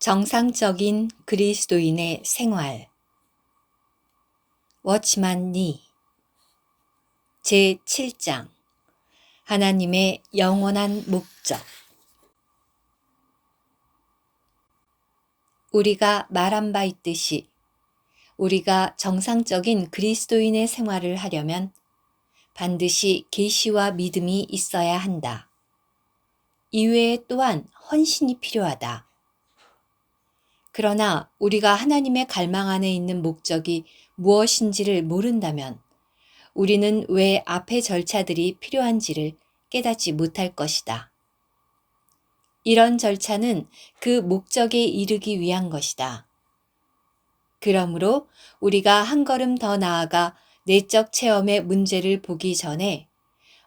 정상적인 그리스도인의 생활. 워치만 니 제7장 하나님의 영원한 목적. 우리가 말한 바 있듯이 우리가 정상적인 그리스도인의 생활을 하려면 반드시 계시와 믿음이 있어야 한다. 이외에 또한 헌신이 필요하다. 그러나 우리가 하나님의 갈망 안에 있는 목적이 무엇인지를 모른다면 우리는 왜 앞의 절차들이 필요한지를 깨닫지 못할 것이다. 이런 절차는 그 목적에 이르기 위한 것이다. 그러므로 우리가 한 걸음 더 나아가 내적 체험의 문제를 보기 전에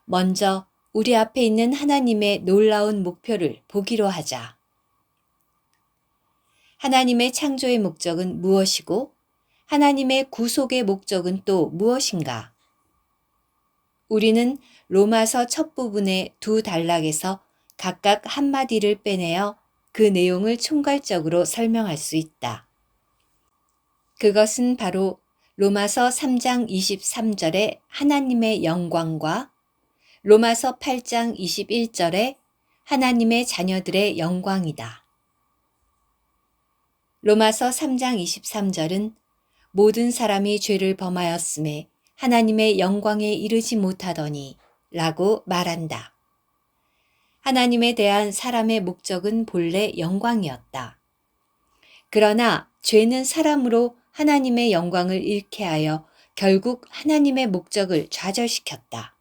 먼저 우리 앞에 있는 하나님의 놀라운 목표를 보기로 하자. 하나님의 창조의 목적은 무엇이고 하나님의 구속의 목적은 또 무엇인가? 우리는 로마서 첫 부분의 두 단락에서 각각 한마디를 빼내어 그 내용을 총괄적으로 설명할 수 있다. 그것은 바로 로마서 3장 23절의 하나님의 영광과 로마서 8장 21절의 하나님의 자녀들의 영광이다. 로마서 3장 23절은 모든 사람이 죄를 범하였음에 하나님의 영광에 이르지 못하더니 라고 말한다. 하나님에 대한 사람의 목적은 본래 영광이었다. 그러나 죄는 사람으로 하나님의 영광을 잃게 하여 결국 하나님의 목적을 좌절시켰다.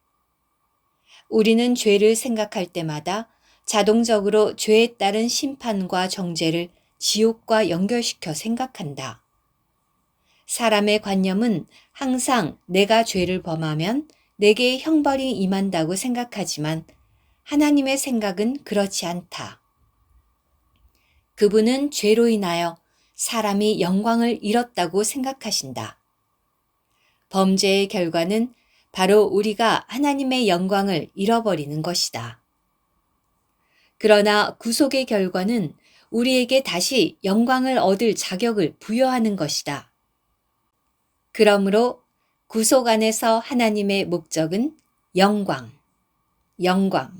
우리는 죄를 생각할 때마다 자동적으로 죄에 따른 심판과 정죄를 지옥과 연결시켜 생각한다. 사람의 관념은 항상 내가 죄를 범하면 내게 형벌이 임한다고 생각하지만 하나님의 생각은 그렇지 않다. 그분은 죄로 인하여 사람이 영광을 잃었다고 생각하신다. 범죄의 결과는 바로 우리가 하나님의 영광을 잃어버리는 것이다. 그러나 구속의 결과는 우리에게 다시 영광을 얻을 자격을 부여하는 것이다. 그러므로 구속 안에서 하나님의 목적은 영광, 영광,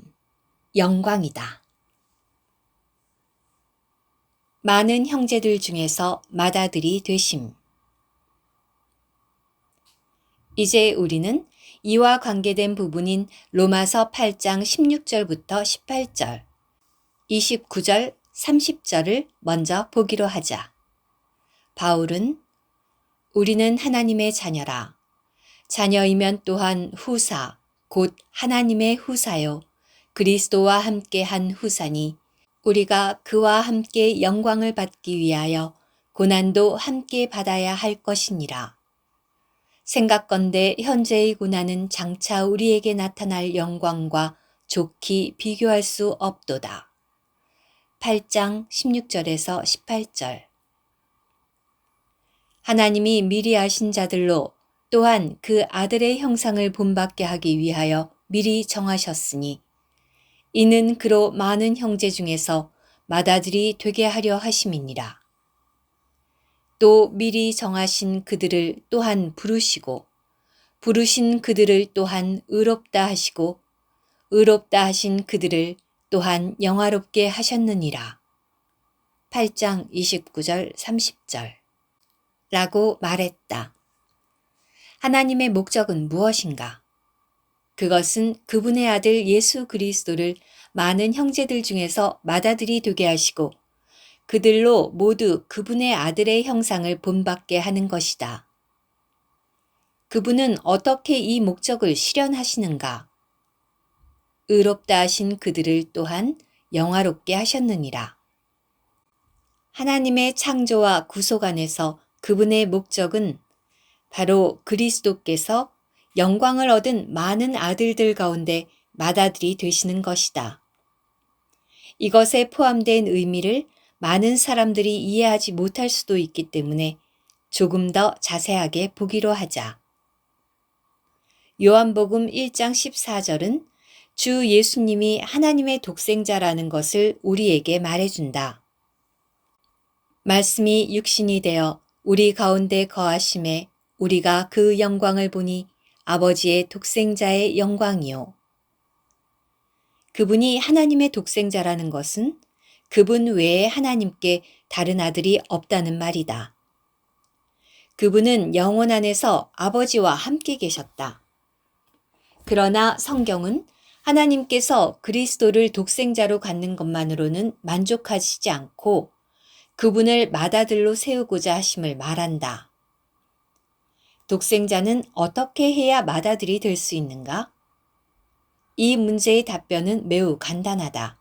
영광이다. 많은 형제들 중에서 맏아들이 되심. 이제 우리는 이와 관계된 부분인 로마서 8장 16절부터 18절, 29절, 30절을 먼저 보기로 하자. 바울은 우리는 하나님의 자녀라. 자녀이면 또한 후사, 곧 하나님의 후사요. 그리스도와 함께 한 후사니 우리가 그와 함께 영광을 받기 위하여 고난도 함께 받아야 할 것이니라. 생각건대 현재의 고난은 장차 우리에게 나타날 영광과 좋게 비교할 수 없도다. 8장 16절에서 18절. 하나님이 미리 아신 자들로 또한 그 아들의 형상을 본받게 하기 위하여 미리 정하셨으니 이는 그로 많은 형제 중에서 맏아들이 되게 하려 하심이니라. 또 미리 정하신 그들을 또한 부르시고 부르신 그들을 또한 의롭다 하시고 의롭다 하신 그들을 또한 영화롭게 하셨느니라. 8장 29절 30절 라고 말했다. 하나님의 목적은 무엇인가? 그것은 그분의 아들 예수 그리스도를 많은 형제들 중에서 맏아들이 되게 하시고 그들로 모두 그분의 아들의 형상을 본받게 하는 것이다. 그분은 어떻게 이 목적을 실현하시는가? 의롭다 하신 그들을 또한 영화롭게 하셨느니라. 하나님의 창조와 구속 안에서 그분의 목적은 바로 그리스도께서 영광을 얻은 많은 아들들 가운데 맏아들이 되시는 것이다. 이것에 포함된 의미를 많은 사람들이 이해하지 못할 수도 있기 때문에 조금 더 자세하게 보기로 하자. 요한복음 1장 14절은 주 예수님이 하나님의 독생자라는 것을 우리에게 말해준다. 말씀이 육신이 되어 우리 가운데 거하심에 우리가 그 영광을 보니 아버지의 독생자의 영광이요. 그분이 하나님의 독생자라는 것은 그분 외에 하나님께 다른 아들이 없다는 말이다. 그분은 영혼 안에서 아버지와 함께 계셨다. 그러나 성경은 하나님께서 그리스도를 독생자로 갖는 것만으로는 만족하시지 않고 그분을 맏아들로 세우고자 하심을 말한다. 독생자는 어떻게 해야 맏아들이 될 수 있는가? 이 문제의 답변은 매우 간단하다.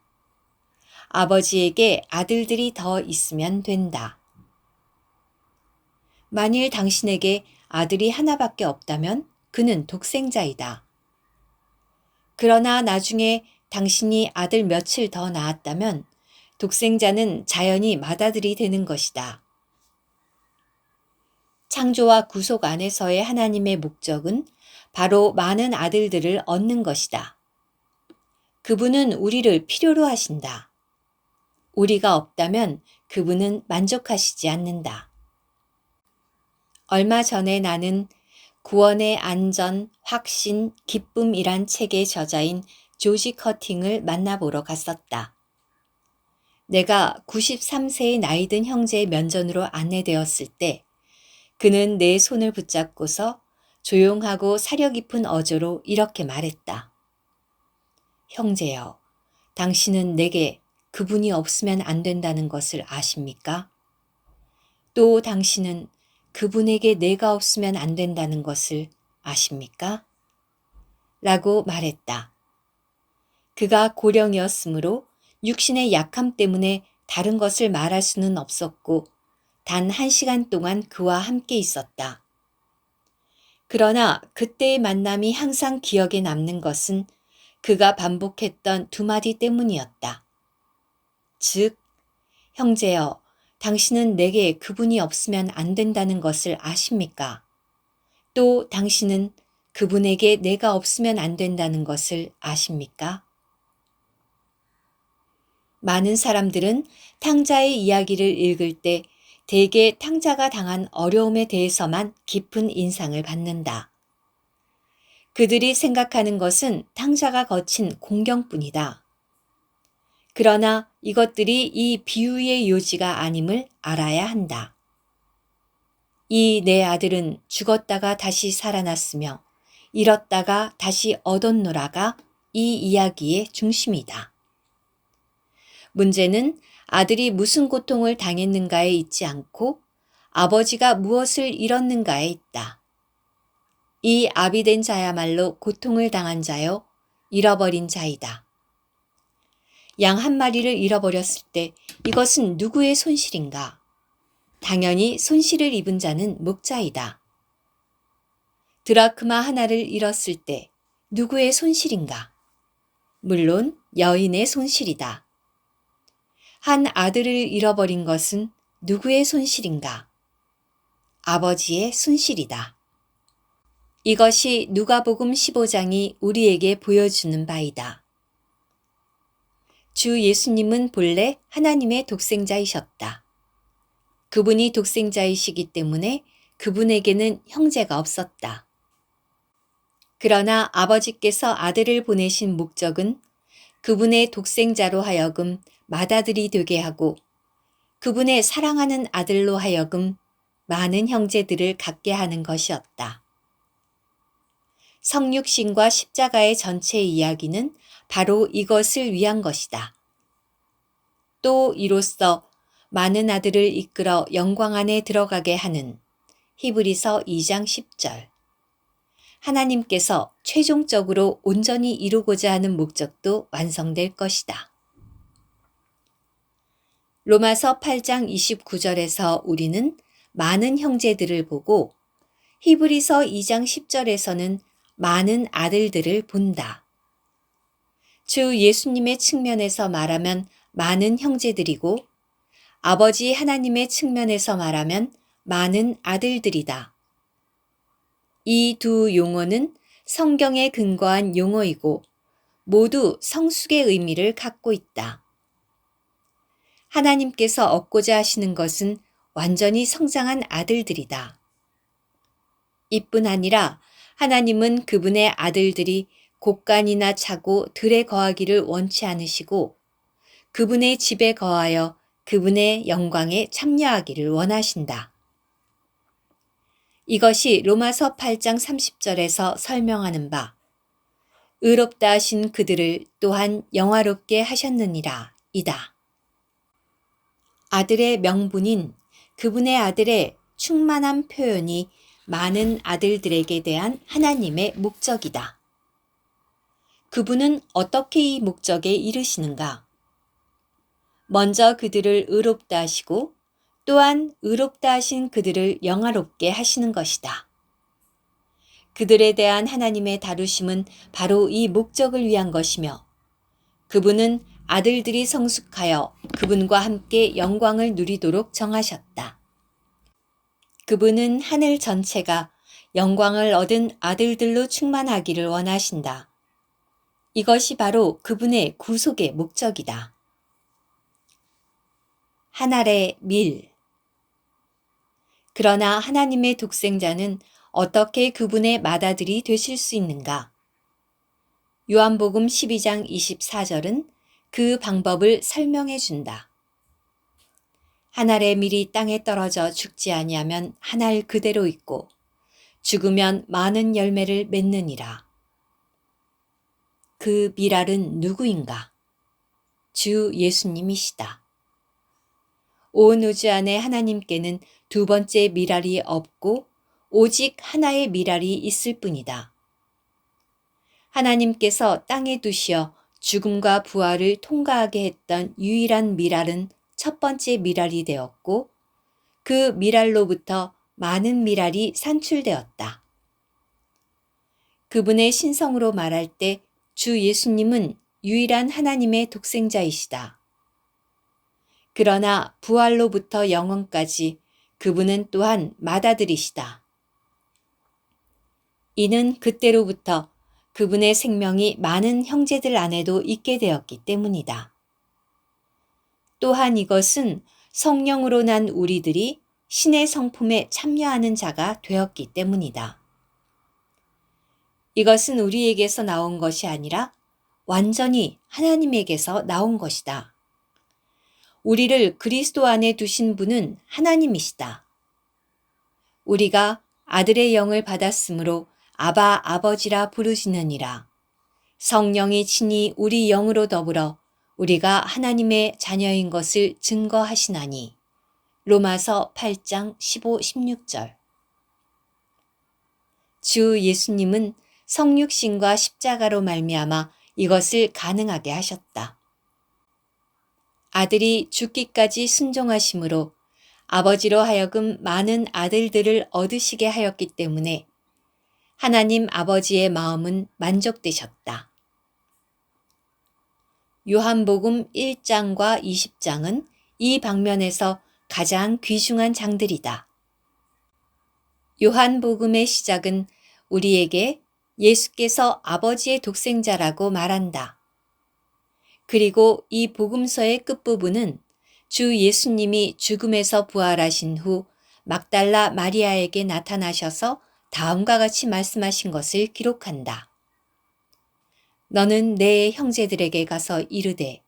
아버지에게 아들들이 더 있으면 된다. 만일 당신에게 아들이 하나밖에 없다면 그는 독생자이다. 그러나 나중에 당신이 아들 며칠 더 낳았다면 독생자는 자연히 맏아들이 되는 것이다. 창조와 구속 안에서의 하나님의 목적은 바로 많은 아들들을 얻는 것이다. 그분은 우리를 필요로 하신다. 우리가 없다면 그분은 만족하시지 않는다. 얼마 전에 나는 구원의 안전, 확신, 기쁨이란 책의 저자인 조지 커팅을 만나보러 갔었다. 내가 93세의 나이든 형제의 면전으로 안내되었을 때 그는 내 손을 붙잡고서 조용하고 사려 깊은 어조로 이렇게 말했다. 형제여, 당신은 내게 그분이 없으면 안 된다는 것을 아십니까? 또 당신은 그분에게 내가 없으면 안 된다는 것을 아십니까? 라고 말했다. 그가 고령이었으므로 육신의 약함 때문에 다른 것을 말할 수는 없었고 단 1시간 동안 그와 함께 있었다. 그러나 그때의 만남이 항상 기억에 남는 것은 그가 반복했던 두 마디 때문이었다. 즉, 형제여, 당신은 내게 그분이 없으면 안 된다는 것을 아십니까? 또 당신은 그분에게 내가 없으면 안 된다는 것을 아십니까? 많은 사람들은 탕자의 이야기를 읽을 때 대개 탕자가 당한 어려움에 대해서만 깊은 인상을 받는다. 그들이 생각하는 것은 탕자가 거친 공경뿐이다. 그러나 이것들이 이 비유의 요지가 아님을 알아야 한다. 이 내 아들은 죽었다가 다시 살아났으며 잃었다가 다시 얻었노라가 이 이야기의 중심이다. 문제는 아들이 무슨 고통을 당했는가에 있지 않고 아버지가 무엇을 잃었는가에 있다. 이 아비된 자야말로 고통을 당한 자요, 잃어버린 자이다. 양 한 마리를 잃어버렸을 때 이것은 누구의 손실인가? 당연히 손실을 입은 자는 목자이다. 드라크마 하나를 잃었을 때 누구의 손실인가? 물론 여인의 손실이다. 한 아들을 잃어버린 것은 누구의 손실인가? 아버지의 손실이다. 이것이 누가복음 15장이 우리에게 보여주는 바이다. 주 예수님은 본래 하나님의 독생자이셨다. 그분이 독생자이시기 때문에 그분에게는 형제가 없었다. 그러나 아버지께서 아들을 보내신 목적은 그분의 독생자로 하여금 맏아들이 되게 하고 그분의 사랑하는 아들로 하여금 많은 형제들을 갖게 하는 것이었다. 성육신과 십자가의 전체 이야기는 바로 이것을 위한 것이다. 또 이로써 많은 아들을 이끌어 영광 안에 들어가게 하는 히브리서 2장 10절. 하나님께서 최종적으로 온전히 이루고자 하는 목적도 완성될 것이다. 로마서 8장 29절에서 우리는 많은 형제들을 보고 히브리서 2장 10절에서는 많은 아들들을 본다. 주 예수님의 측면에서 말하면 많은 형제들이고 아버지 하나님의 측면에서 말하면 많은 아들들이다. 이 두 용어는 성경에 근거한 용어이고 모두 성숙의 의미를 갖고 있다. 하나님께서 얻고자 하시는 것은 완전히 성장한 아들들이다. 이뿐 아니라 하나님은 그분의 아들들이 곳간이나 차고 들에 거하기를 원치 않으시고 그분의 집에 거하여 그분의 영광에 참여하기를 원하신다. 이것이 로마서 8장 30절에서 설명하는 바 의롭다 하신 그들을 또한 영화롭게 하셨느니라 이다. 아들의 명분인 그분의 아들의 충만한 표현이 많은 아들들에게 대한 하나님의 목적이다. 그분은 어떻게 이 목적에 이르시는가? 먼저 그들을 의롭다 하시고 또한 의롭다 하신 그들을 영화롭게 하시는 것이다. 그들에 대한 하나님의 다루심은 바로 이 목적을 위한 것이며 그분은 아들들이 성숙하여 그분과 함께 영광을 누리도록 정하셨다. 그분은 하늘 전체가 영광을 얻은 아들들로 충만하기를 원하신다. 이것이 바로 그분의 구속의 목적이다. 한 알의 밀. 그러나 하나님의 독생자는 어떻게 그분의 맏아들이 되실 수 있는가? 요한복음 12장 24절은 그 방법을 설명해 준다. 한 알의 밀이 땅에 떨어져 죽지 아니하면 한 알 그대로 있고 죽으면 많은 열매를 맺느니라. 그 밀알은 누구인가? 주 예수님이시다. 온 우주 안에 하나님께는 두 번째 밀알이 없고 오직 하나의 밀알이 있을 뿐이다. 하나님께서 땅에 두시어 죽음과 부활을 통과하게 했던 유일한 밀알은 첫 번째 밀알이 되었고 그 밀알로부터 많은 밀알이 산출되었다. 그분의 신성으로 말할 때 주 예수님은 유일한 하나님의 독생자이시다. 그러나 부활로부터 영원까지 그분은 또한 맏아들이시다. 이는 그때로부터 그분의 생명이 많은 형제들 안에도 있게 되었기 때문이다. 또한 이것은 성령으로 난 우리들이 신의 성품에 참여하는 자가 되었기 때문이다. 이것은 우리에게서 나온 것이 아니라 완전히 하나님에게서 나온 것이다. 우리를 그리스도 안에 두신 분은 하나님이시다. 우리가 아들의 영을 받았으므로 아바 아버지라 부르시느니라. 성령이 친히 우리 영으로 더불어 우리가 하나님의 자녀인 것을 증거하시나니. 로마서 8장 15, 16절. 주 예수님은 성육신과 십자가로 말미암아 이것을 가능하게 하셨다. 아들이 죽기까지 순종하심으로 아버지로 하여금 많은 아들들을 얻으시게 하였기 때문에 하나님 아버지의 마음은 만족되셨다. 요한복음 1장과 20장은 이 방면에서 가장 귀중한 장들이다. 요한복음의 시작은 우리에게 예수께서 아버지의 독생자라고 말한다. 그리고 이 복음서의 끝부분은 주 예수님이 죽음에서 부활하신 후 막달라 마리아에게 나타나셔서 다음과 같이 말씀하신 것을 기록한다. 너는 내 형제들에게 가서 이르되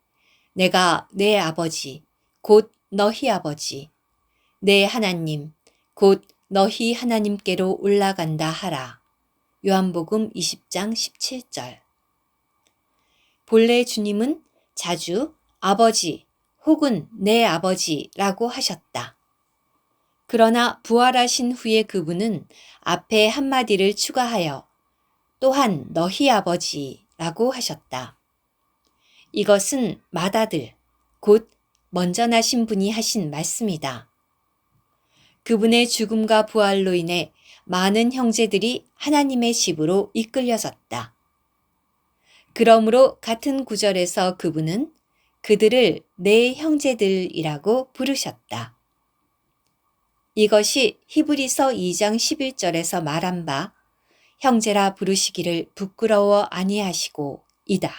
내가 내 아버지 곧 너희 아버지 내 하나님 곧 너희 하나님께로 올라간다 하라. 요한복음 20장 17절. 본래 주님은 자주 아버지 혹은 내 아버지라고 하셨다. 그러나 부활하신 후에 그분은 앞에 한마디를 추가하여 또한 너희 아버지라고 하셨다. 이것은 맏아들, 곧 먼저 나신 분이 하신 말씀이다. 그분의 죽음과 부활로 인해 많은 형제들이 하나님의 집으로 이끌려졌다. 그러므로 같은 구절에서 그분은 그들을 내 형제들이라고 부르셨다. 이것이 히브리서 2장 11절에서 말한 바 형제라 부르시기를 부끄러워 아니하시고 이다.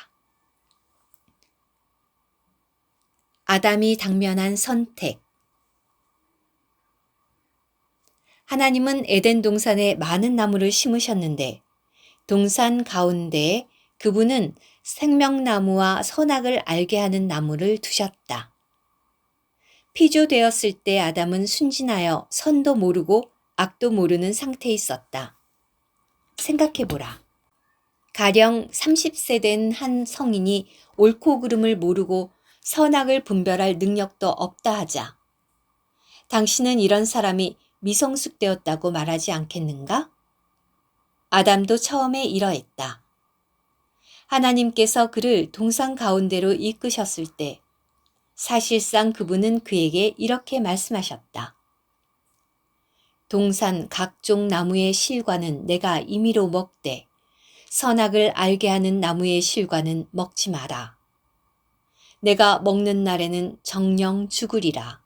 아담이 당면한 선택. 하나님은 에덴 동산에 많은 나무를 심으셨는데 동산 가운데에 그분은 생명나무와 선악을 알게 하는 나무를 두셨다. 피조되었을 때 아담은 순진하여 선도 모르고 악도 모르는 상태에 있었다. 생각해보라. 가령 30세 된 한 성인이 옳고 그름을 모르고 선악을 분별할 능력도 없다 하자. 당신은 이런 사람이 미성숙되었다고 말하지 않겠는가? 아담도 처음에 이러했다. 하나님께서 그를 동산 가운데로 이끄셨을 때 사실상 그분은 그에게 이렇게 말씀하셨다. 동산 각종 나무의 실과는 내가 임의로 먹되 선악을 알게 하는 나무의 실과는 먹지 마라. 내가 먹는 날에는 정령 죽으리라.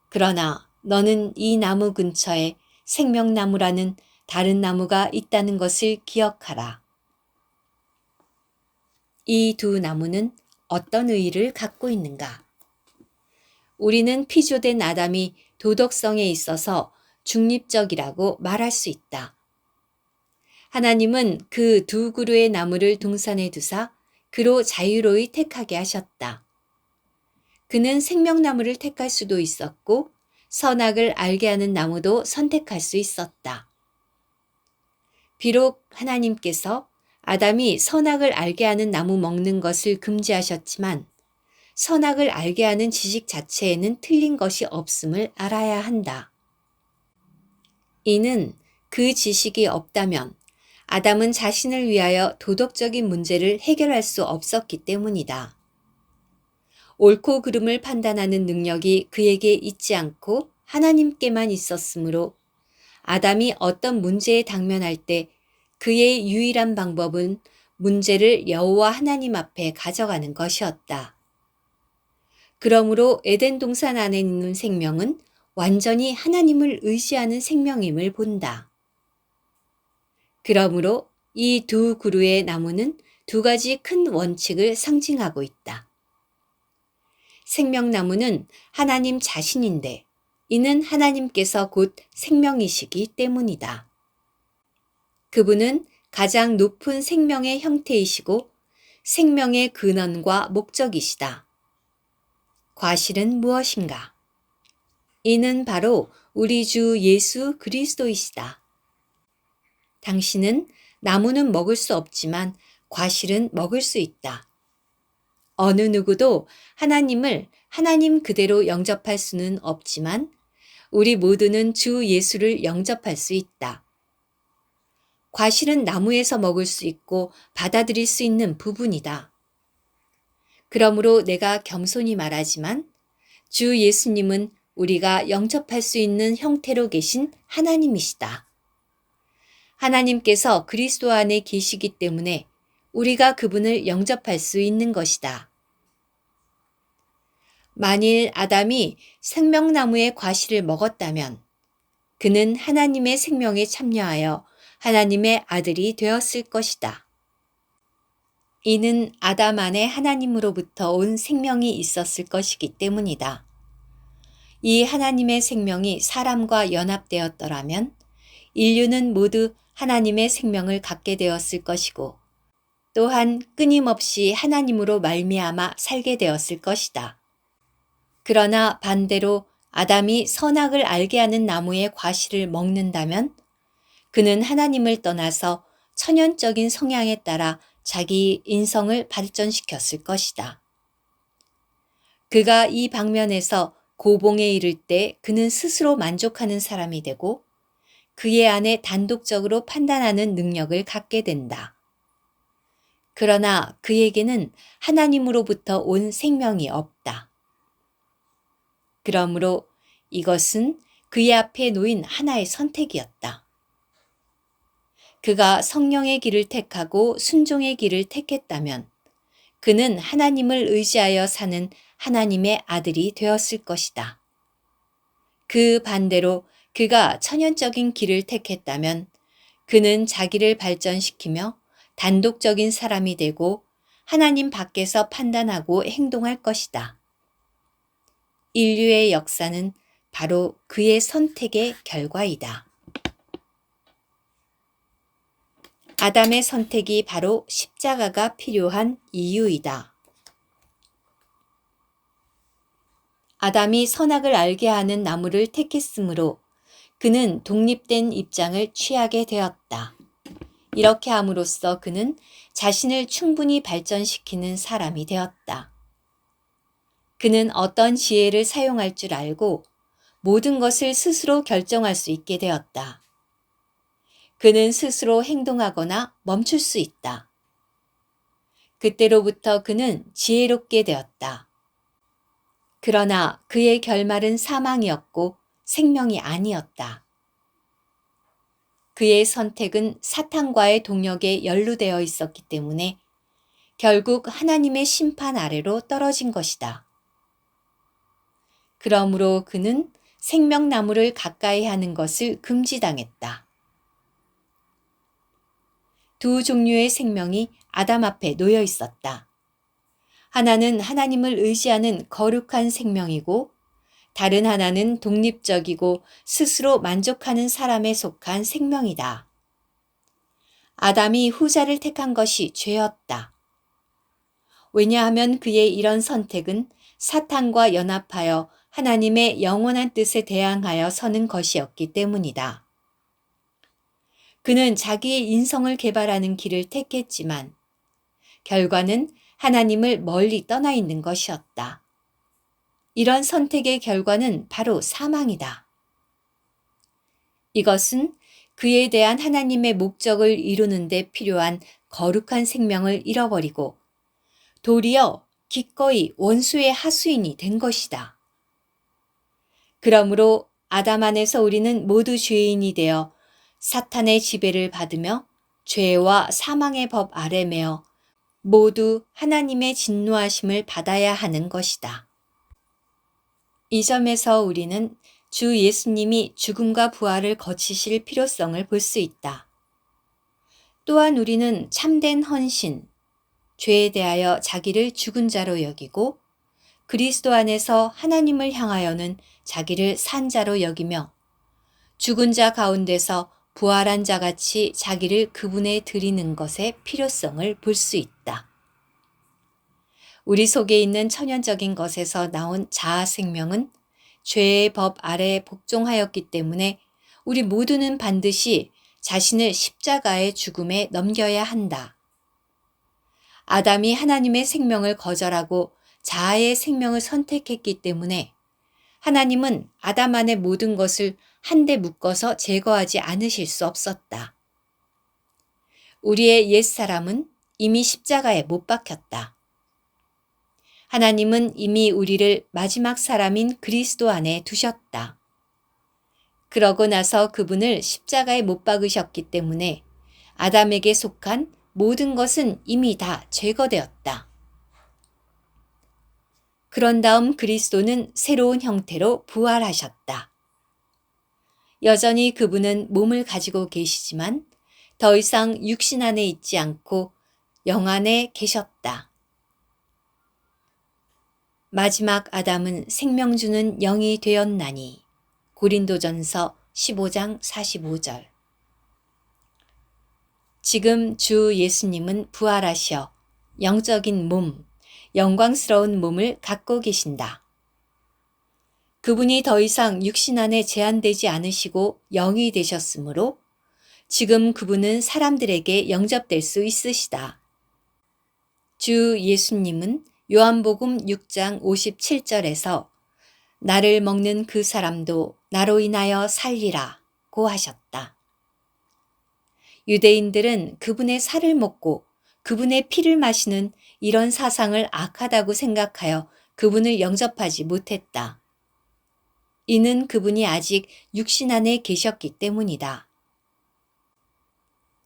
그러나 너는 이 나무 근처에 생명나무라는 다른 나무가 있다는 것을 기억하라. 이 두 나무는 어떤 의의를 갖고 있는가? 우리는 피조된 아담이 도덕성에 있어서 중립적이라고 말할 수 있다. 하나님은 그 두 그루의 나무를 동산에 두사 그로 자유로이 택하게 하셨다. 그는 생명나무를 택할 수도 있었고 선악을 알게 하는 나무도 선택할 수 있었다. 비록 하나님께서 아담이 선악을 알게 하는 나무 먹는 것을 금지하셨지만 선악을 알게 하는 지식 자체에는 틀린 것이 없음을 알아야 한다. 이는 그 지식이 없다면 아담은 자신을 위하여 도덕적인 문제를 해결할 수 없었기 때문이다. 옳고 그름을 판단하는 능력이 그에게 있지 않고 하나님께만 있었으므로 아담이 어떤 문제에 당면할 때 그의 유일한 방법은 문제를 여호와 하나님 앞에 가져가는 것이었다. 그러므로 에덴 동산 안에 있는 생명은 완전히 하나님을 의지하는 생명임을 본다. 그러므로 이 두 그루의 나무는 두 가지 큰 원칙을 상징하고 있다. 생명나무는 하나님 자신인데 이는 하나님께서 곧 생명이시기 때문이다. 그분은 가장 높은 생명의 형태이시고 생명의 근원과 목적이시다. 과실은 무엇인가? 이는 바로 우리 주 예수 그리스도이시다. 당신은 나무는 먹을 수 없지만 과실은 먹을 수 있다. 어느 누구도 하나님을 하나님 그대로 영접할 수는 없지만 우리 모두는 주 예수를 영접할 수 있다. 과실은 나무에서 먹을 수 있고 받아들일 수 있는 부분이다. 그러므로 내가 겸손히 말하지만 주 예수님은 우리가 영접할 수 있는 형태로 계신 하나님이시다. 하나님께서 그리스도 안에 계시기 때문에 우리가 그분을 영접할 수 있는 것이다. 만일 아담이 생명나무의 과실을 먹었다면 그는 하나님의 생명에 참여하여 하나님의 아들이 되었을 것이다. 이는 아담 안에 하나님으로부터 온 생명이 있었을 것이기 때문이다. 이 하나님의 생명이 사람과 연합되었더라면 인류는 모두 하나님의 생명을 갖게 되었을 것이고 또한 끊임없이 하나님으로 말미암아 살게 되었을 것이다. 그러나 반대로 아담이 선악을 알게 하는 나무의 과실을 먹는다면 그는 하나님을 떠나서 천연적인 성향에 따라 자기 인성을 발전시켰을 것이다. 그가 이 방면에서 고봉에 이를 때 그는 스스로 만족하는 사람이 되고 그의 안에 단독적으로 판단하는 능력을 갖게 된다. 그러나 그에게는 하나님으로부터 온 생명이 없다. 그러므로 이것은 그의 앞에 놓인 하나의 선택이었다. 그가 성령의 길을 택하고 순종의 길을 택했다면 그는 하나님을 의지하여 사는 하나님의 아들이 되었을 것이다. 그 반대로 그가 천연적인 길을 택했다면 그는 자기를 발전시키며 단독적인 사람이 되고 하나님 밖에서 판단하고 행동할 것이다. 인류의 역사는 바로 그의 선택의 결과이다. 아담의 선택이 바로 십자가가 필요한 이유이다. 아담이 선악을 알게 하는 나무를 택했으므로 그는 독립된 입장을 취하게 되었다. 이렇게 함으로써 그는 자신을 충분히 발전시키는 사람이 되었다. 그는 어떤 지혜를 사용할 줄 알고 모든 것을 스스로 결정할 수 있게 되었다. 그는 스스로 행동하거나 멈출 수 있다. 그때로부터 그는 지혜롭게 되었다. 그러나 그의 결말은 사망이었고 생명이 아니었다. 그의 선택은 사탄과의 동력에 연루되어 있었기 때문에 결국 하나님의 심판 아래로 떨어진 것이다. 그러므로 그는 생명나무를 가까이 하는 것을 금지당했다. 두 종류의 생명이 아담 앞에 놓여 있었다. 하나는 하나님을 의지하는 거룩한 생명이고 다른 하나는 독립적이고 스스로 만족하는 사람에 속한 생명이다. 아담이 후자를 택한 것이 죄였다. 왜냐하면 그의 이런 선택은 사탄과 연합하여 하나님의 영원한 뜻에 대항하여 서는 것이었기 때문이다. 그는 자기의 인성을 개발하는 길을 택했지만 결과는 하나님을 멀리 떠나 있는 것이었다. 이런 선택의 결과는 바로 사망이다. 이것은 그에 대한 하나님의 목적을 이루는 데 필요한 거룩한 생명을 잃어버리고 도리어 기꺼이 원수의 하수인이 된 것이다. 그러므로 아담 안에서 우리는 모두 죄인이 되어 사탄의 지배를 받으며 죄와 사망의 법 아래 매어 모두 하나님의 진노하심을 받아야 하는 것이다. 이 점에서 우리는 주 예수님이 죽음과 부활을 거치실 필요성을 볼 수 있다. 또한 우리는 참된 헌신, 죄에 대하여 자기를 죽은 자로 여기고 그리스도 안에서 하나님을 향하여는 자기를 산 자로 여기며 죽은 자 가운데서 부활한 자같이 자기를 그분에 드리는 것의 필요성을 볼 수 있다. 우리 속에 있는 천연적인 것에서 나온 자아 생명은 죄의 법 아래에 복종하였기 때문에 우리 모두는 반드시 자신을 십자가의 죽음에 넘겨야 한다. 아담이 하나님의 생명을 거절하고 자아의 생명을 선택했기 때문에 하나님은 아담 안의 모든 것을 한데 묶어서 제거하지 않으실 수 없었다. 우리의 옛사람은 이미 십자가에 못 박혔다. 하나님은 이미 우리를 마지막 사람인 그리스도 안에 두셨다. 그러고 나서 그분을 십자가에 못 박으셨기 때문에 아담에게 속한 모든 것은 이미 다 제거되었다. 그런 다음 그리스도는 새로운 형태로 부활하셨다. 여전히 그분은 몸을 가지고 계시지만 더 이상 육신 안에 있지 않고 영 안에 계셨다. 마지막 아담은 생명 주는 영이 되었나니. 고린도전서 15장 45절. 지금 주 예수님은 부활하셔 영적인 몸, 영광스러운 몸을 갖고 계신다. 그분이 더 이상 육신 안에 제한되지 않으시고 영이 되셨으므로 지금 그분은 사람들에게 영접될 수 있으시다. 주 예수님은 요한복음 6장 57절에서 나를 먹는 그 사람도 나로 인하여 살리라 고 하셨다. 유대인들은 그분의 살을 먹고 그분의 피를 마시는 이런 사상을 악하다고 생각하여 그분을 영접하지 못했다. 이는 그분이 아직 육신 안에 계셨기 때문이다.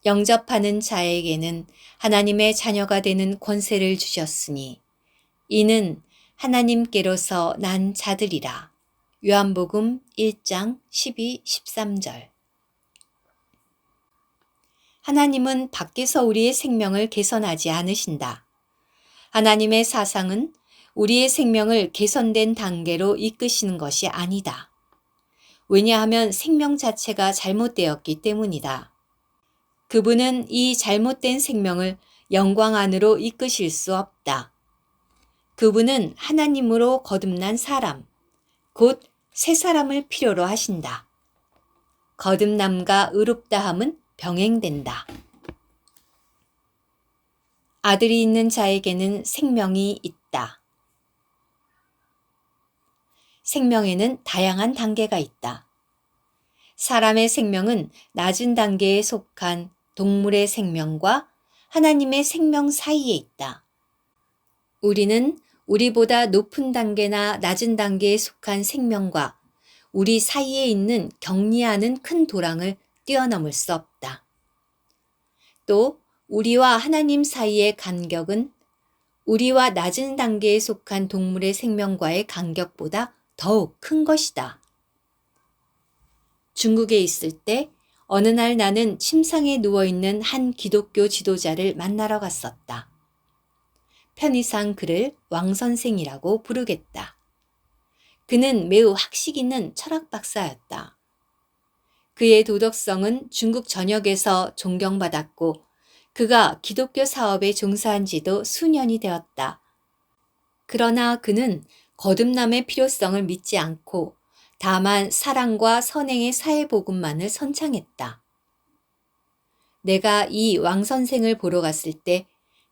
영접하는 자에게는 하나님의 자녀가 되는 권세를 주셨으니 이는 하나님께로서 난 자들이라. 요한복음 1장 12, 13절. 하나님은 밖에서 우리의 생명을 개선하지 않으신다. 하나님의 사상은 우리의 생명을 개선된 단계로 이끄시는 것이 아니다. 왜냐하면 생명 자체가 잘못되었기 때문이다. 그분은 이 잘못된 생명을 영광 안으로 이끄실 수 없다. 그분은 하나님으로 거듭난 사람, 곧 새 사람을 필요로 하신다. 거듭남과 의롭다함은 병행된다. 아들이 있는 자에게는 생명이 있다. 생명에는 다양한 단계가 있다. 사람의 생명은 낮은 단계에 속한 동물의 생명과 하나님의 생명 사이에 있다. 우리는 우리보다 높은 단계나 낮은 단계에 속한 생명과 우리 사이에 있는 격리하는 큰 도랑을 뛰어넘을 수 없다. 또 우리와 하나님 사이의 간격은 우리와 낮은 단계에 속한 동물의 생명과의 간격보다 더욱 큰 것이다. 중국에 있을 때 어느 날 나는 침상에 누워있는 한 기독교 지도자를 만나러 갔었다. 편의상 그를 왕선생이라고 부르겠다. 그는 매우 학식 있는 철학 박사였다. 그의 도덕성은 중국 전역에서 존경받았고 그가 기독교 사업에 종사한 지도 수년이 되었다. 그러나 그는 거듭남의 필요성을 믿지 않고 다만 사랑과 선행의 사회복음만을 선창했다. 내가 이 왕선생을 보러 갔을 때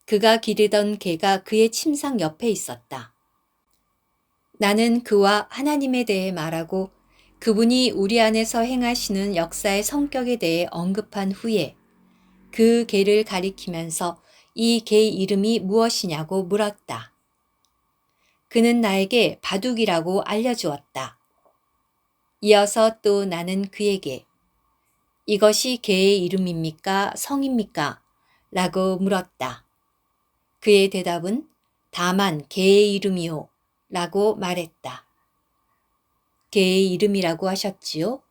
그가 기르던 개가 그의 침상 옆에 있었다. 나는 그와 하나님에 대해 말하고 그분이 우리 안에서 행하시는 역사의 성격에 대해 언급한 후에 그 개를 가리키면서 이 개 이름이 무엇이냐고 물었다. 그는 나에게 바둑이라고 알려주었다. 이어서 또 나는 그에게 이것이 개의 이름입니까? 성입니까? 라고 물었다. 그의 대답은 다만 개의 이름이요 라고 말했다. 개의 이름이라고 하셨지요?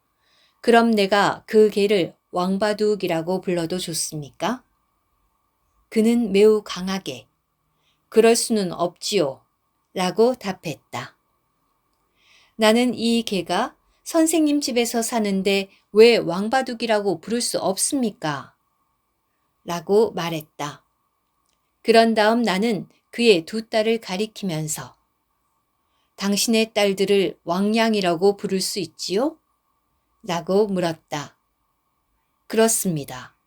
그럼 내가 그 개를 왕바둑이라고 불러도 좋습니까? 그는 매우 강하게 그럴 수는 없지요 라고 답했다. 나는 이 개가 선생님 집에서 사는데 왜 왕바둑이라고 부를 수 없습니까? 라고 말했다. 그런 다음 나는 그의 두 딸을 가리키면서 당신의 딸들을 왕량이라고 부를 수 있지요? 라고 물었다. 그렇습니다.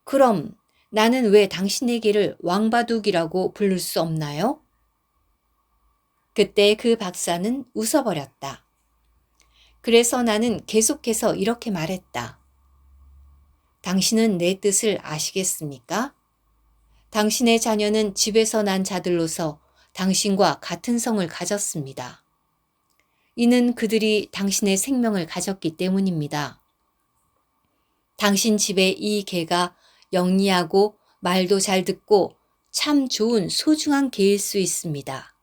그럼 나는 왜 당신에게를 왕바둑이라고 부를 수 없나요? 그때 그 박사는 웃어버렸다. 그래서 나는 계속해서 이렇게 말했다. 당신은 내 뜻을 아시겠습니까? 당신의 자녀는 집에서 난 자들로서 당신과 같은 성을 가졌습니다. 이는 그들이 당신의 생명을 가졌기 때문입니다. 당신 집에 이 개가 영리하고 말도 잘 듣고 참 좋은 소중한 개일 수 있습니다.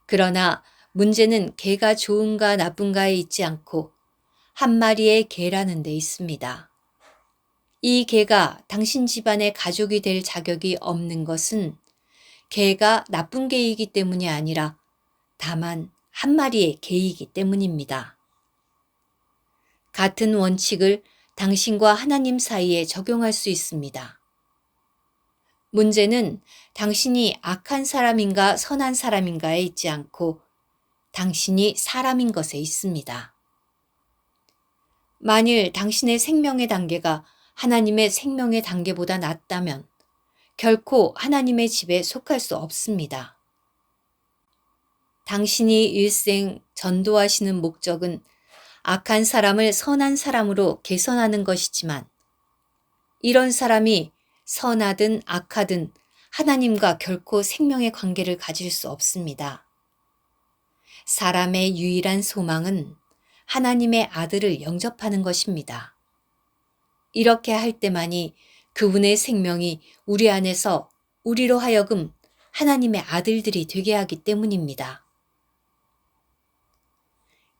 그러나 문제는 개가 좋은가 나쁜가에 있지 않고 한 마리의 개라는 데 있습니다. 이 개가 당신 집안의 가족이 될 자격이 없는 것은 개가 나쁜 개이기 때문이 아니라 다만 한 마리의 개이기 때문입니다. 같은 원칙을 당신과 하나님 사이에 적용할 수 있습니다. 문제는 당신이 악한 사람인가 선한 사람인가에 있지 않고 당신이 사람인 것에 있습니다. 만일 당신의 생명의 단계가 하나님의 생명의 단계보다 낮다면 결코 하나님의 집에 속할 수 없습니다. 당신이 일생 전도하시는 목적은 악한 사람을 선한 사람으로 개선하는 것이지만 이런 사람이 선하든 악하든 하나님과 결코 생명의 관계를 가질 수 없습니다. 사람의 유일한 소망은 하나님의 아들을 영접하는 것입니다. 이렇게 할 때만이 그분의 생명이 우리 안에서 우리로 하여금 하나님의 아들들이 되게 하기 때문입니다.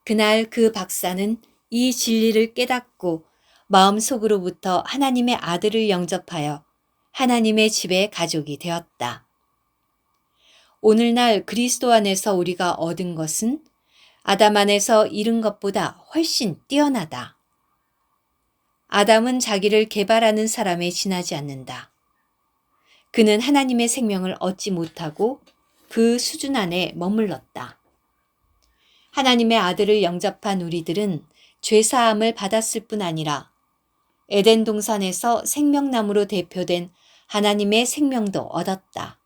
그날 그 박사는 이 진리를 깨닫고 마음속으로부터 하나님의 아들을 영접하여 하나님의 집의 가족이 되었다. 오늘날 그리스도 안에서 우리가 얻은 것은 아담 안에서 잃은 것보다 훨씬 뛰어나다. 아담은 자기를 개발하는 사람에 지나지 않는다. 그는 하나님의 생명을 얻지 못하고 그 수준 안에 머물렀다. 하나님의 아들을 영접한 우리들은 죄사함을 받았을 뿐 아니라 에덴 동산에서 생명나무로 대표된 하나님의 생명도 얻었다.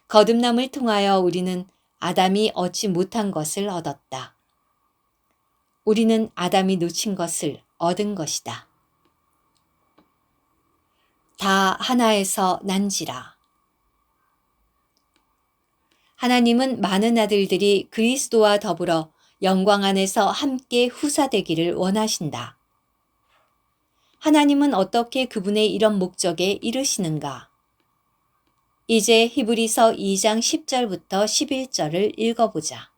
거듭남을 통하여 우리는 아담이 얻지 못한 것을 얻었다. 우리는 아담이 놓친 것을 얻은 것이다. 다 하나에서 난지라. 하나님은 많은 아들들이 그리스도와 더불어 영광 안에서 함께 후사되기를 원하신다. 하나님은 어떻게 그분의 이런 목적에 이르시는가? 이제 히브리서 2장 10절부터 11절을 읽어보자.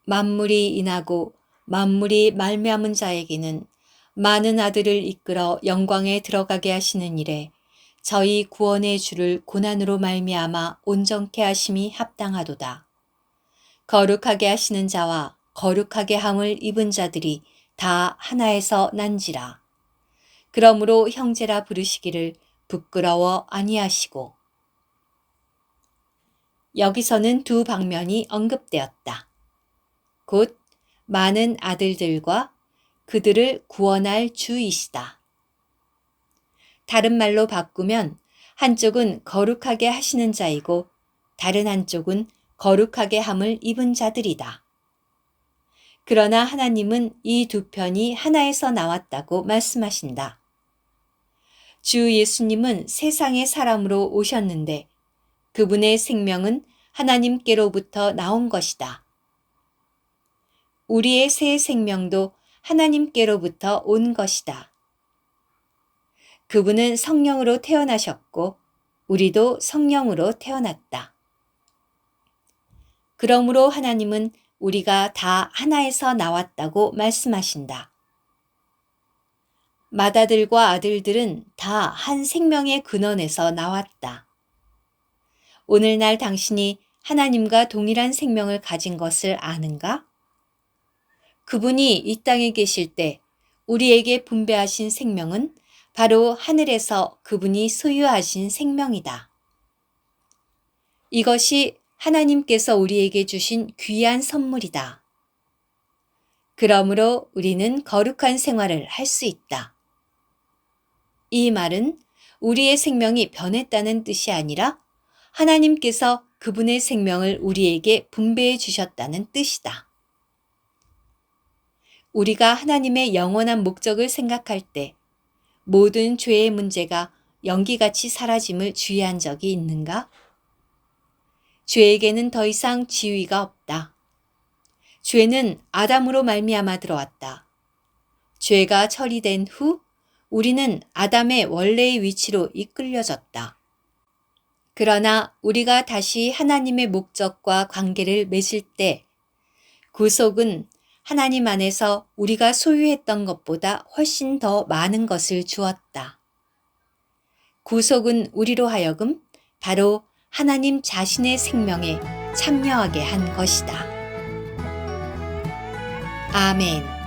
만물이 인하고 만물이 말미암은 자에게는 많은 아들을 이끌어 영광에 들어가게 하시는 일에 저희 구원의 주를 고난으로 말미암아 온전케 하심이 합당하도다. 거룩하게 하시는 자와 거룩하게 함을 입은 자들이 다 하나에서 난지라. 그러므로 형제라 부르시기를 부끄러워 아니하시고. 여기서는 두 방면이 언급되었다. 곧 많은 아들들과 그들을 구원할 주이시다. 다른 말로 바꾸면 한쪽은 거룩하게 하시는 자이고 다른 한쪽은 거룩하게 함을 입은 자들이다. 그러나 하나님은 이 두 편이 하나에서 나왔다고 말씀하신다. 주 예수님은 세상의 사람으로 오셨는데 그분의 생명은 하나님께로부터 나온 것이다. 우리의 새 생명도 하나님께로부터 온 것이다. 그분은 성령으로 태어나셨고 우리도 성령으로 태어났다. 그러므로 하나님은 우리가 다 하나에서 나왔다고 말씀하신다. 맏아들과 아들들은 다 한 생명의 근원에서 나왔다. 오늘날 당신이 하나님과 동일한 생명을 가진 것을 아는가? 그분이 이 땅에 계실 때 우리에게 분배하신 생명은 바로 하늘에서 그분이 소유하신 생명이다. 이것이 하나님께서 우리에게 주신 귀한 선물이다. 그러므로 우리는 거룩한 생활을 할 수 있다. 이 말은 우리의 생명이 변했다는 뜻이 아니라 하나님께서 그분의 생명을 우리에게 분배해 주셨다는 뜻이다. 우리가 하나님의 영원한 목적을 생각할 때 모든 죄의 문제가 연기같이 사라짐을 주의한 적이 있는가? 죄에게는 더 이상 지위가 없다. 죄는 아담으로 말미암아 들어왔다. 죄가 처리된 후 우리는 아담의 원래의 위치로 이끌려졌다. 그러나 우리가 다시 하나님의 목적과 관계를 맺을 때 구속은 하나님 안에서 우리가 소유했던 것보다 훨씬 더 많은 것을 주었다. 구속은 우리로 하여금 바로 하나님 자신의 생명에 참여하게 한 것이다. 아멘.